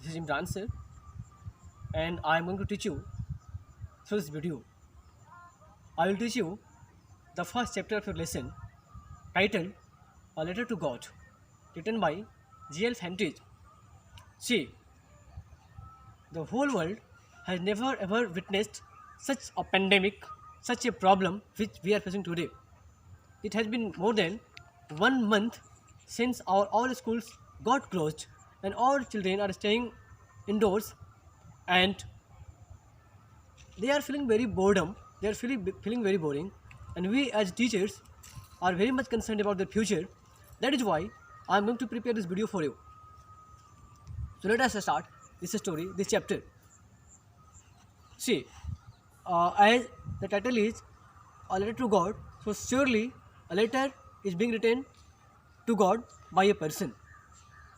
This is Imran sir, and I am going to teach you through this video. I will teach you the first chapter of your lesson titled A Letter to God, written by G.L. Fentridge. See, the whole world has never ever witnessed such a pandemic, such a problem which we are facing today. It has been more than 1 month since our all schools got closed and all children are staying indoors, and they are feeling very boredom. They are feeling very boring, and we as teachers are very much concerned about their future. That is why I am going to prepare this video for you. So let us start this story, this chapter. See, as the title is A Letter to God, so surely a letter is being written to God by a person.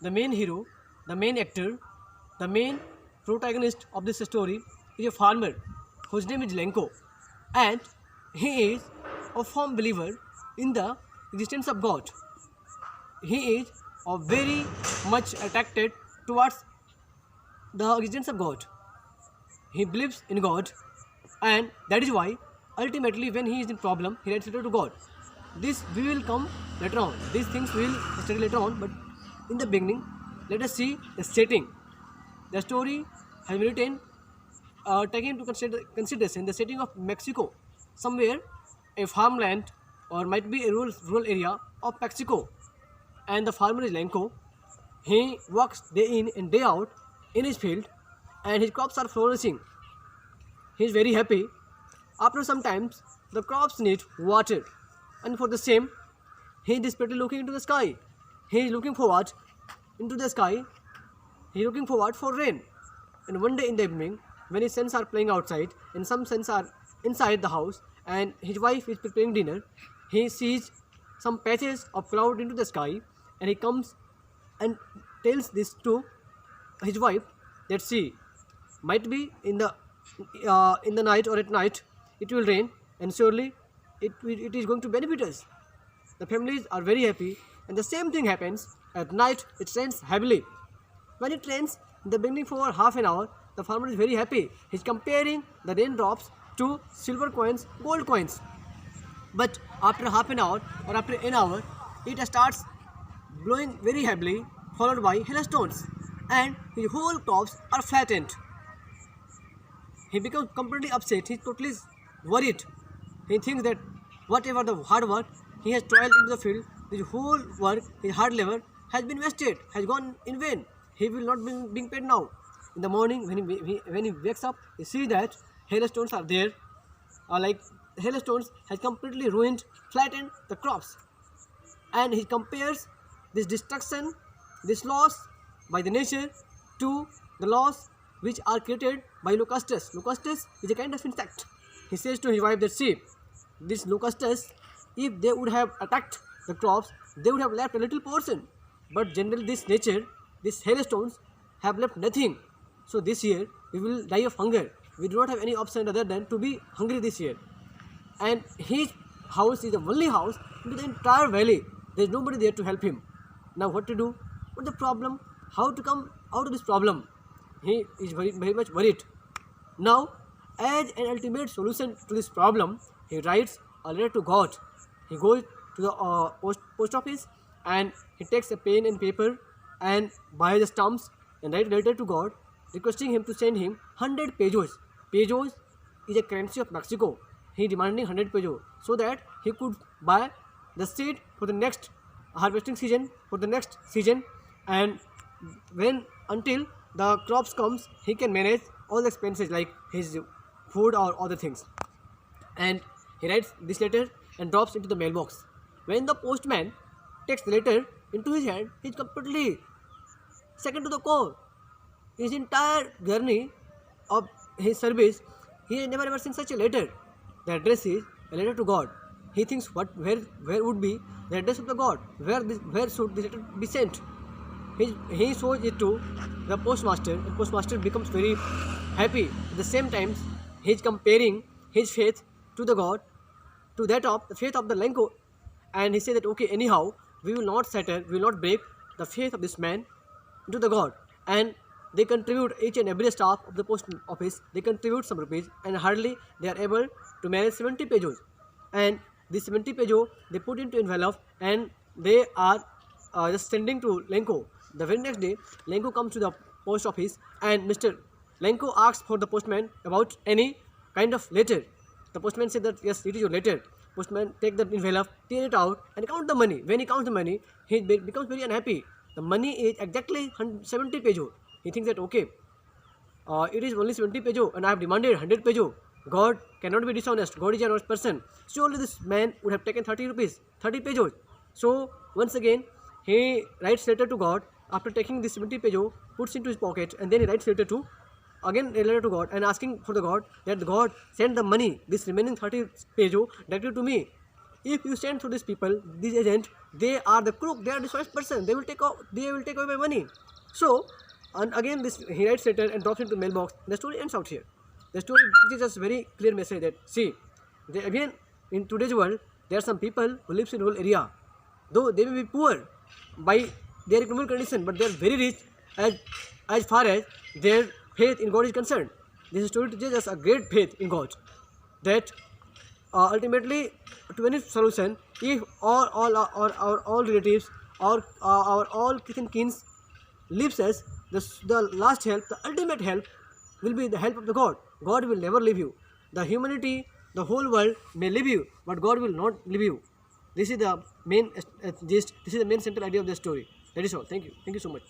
The main hero, the main actor, the main protagonist of this story is a farmer whose name is Lenko, and he is a firm believer in the existence of God. He is very much attracted towards the existence of God. He believes in God, and that is why ultimately when he is in problem, he writes letter to God. This we will come later on. These things we will study later on, but in the beginning, let us see the setting. The story has been written taking into consideration the setting of Mexico, somewhere a farmland or might be a rural area of Mexico. And the farmer is Lenko. He works day in and day out in his field, and his crops are flourishing. He is very happy. After some times, the crops need water, and for the same, he is desperately looking into the sky. He is looking forward into the sky. He is looking forward for rain. And one day in the evening, when his sons are playing outside and some sons are inside the house and his wife is preparing dinner, he sees some patches of cloud into the sky, and he comes and tells this to his wife that see, might be in the night or at night it will rain, and surely it is going to benefit us. The families are very happy, and the same thing happens at night. It rains heavily. When it rains in the beginning for half an hour, the farmer is very happy. He's comparing the raindrops to silver coins, gold coins. But after half an hour or after an hour, it starts blowing very heavily, followed by hailstones, and his whole crops are flattened. He becomes completely upset. He's totally worried. He thinks that whatever the hard work he has toiled into the field, his whole work, his hard labor has been wasted, has gone in vain. He will not be being paid now. In the morning, when he wakes up, he sees that hailstones are there. Like hailstones has completely ruined, flattened the crops. And he compares this destruction, this loss by the nature to the loss which are created by locusts. Locusts is a kind of insect. He says to his wife that see, these locusts, if they would have attacked the crops, they would have left a little portion. But generally this nature, these hailstones have left nothing. So this year we will die of hunger. We do not have any option other than to be hungry this year. And his house is the only house in the entire valley. There is nobody there to help him. Now what to do? What's the problem? How to come out of this problem? He is very much worried. Now, as an ultimate solution to this problem, he writes a letter to God. He goes to the post office, and he takes a pen and paper and buys the stamps and writes a letter to God, requesting him to send him 100 pesos. Pesos is a currency of Mexico. He demanding 100 pesos so that he could buy the seed for the next harvesting season, for the next season, and until the crops comes, he can manage all the expenses like his food or other things. And he writes this letter and drops into the mailbox. When the postman takes the letter into his hand, he is completely second to the core. His entire journey of his service, he has never ever seen such a letter. The address is a letter to God. He thinks where would be the address of the God? Where should this letter be sent? He shows it to the postmaster, and postmaster becomes very happy. At the same time, he is comparing his faith to the God, to that of the faith of the Lenko, and he says that okay, anyhow, we will not break the faith of this man into the God. And they contribute each and every staff of the post office. They contribute some rupees, and hardly they are able to manage 70 pages. And this 70 pages they put into envelope, and they are just sending to Lenko. The very next day, Lenko comes to the post office, and Mr. Lenko asks for the postman about any kind of letter. The postman said that yes, it is your letter. Postman take the envelope, tear it out, and count the money. When he counts the money, he becomes very unhappy. The money is exactly 70 pages. He thinks that okay, it is only 70 pages, and I have demanded 100 pages. God cannot be dishonest. God is an honest person. Surely this man would have taken 30 rupees, 30 pages. So once again, he writes letter to God. After taking this 70 pages, puts into his pocket, and then he writes letter to God and asking for the God that God send the money, this remaining 30 pages directly to me. If you send to these people, these agents, they are the crook, they are the first person, they will take away my money. So, and again this he writes letter and drops into mailbox. The story ends out here. The story teaches us very clear message that see, again in today's world there are some people who lives in rural area, though they may be poor by their economic condition, but they are very rich as far as their faith in God is concerned. This story teaches us a great faith in God, that ultimately to any solution, if all relatives or our all kith and kins leaves us, the last help, the ultimate help will be the help of the God. God will never leave you. The humanity, the whole world may leave you, but God will not leave you. This is the main gist. This is the main central idea of the story. That is all. Thank you. Thank you so much.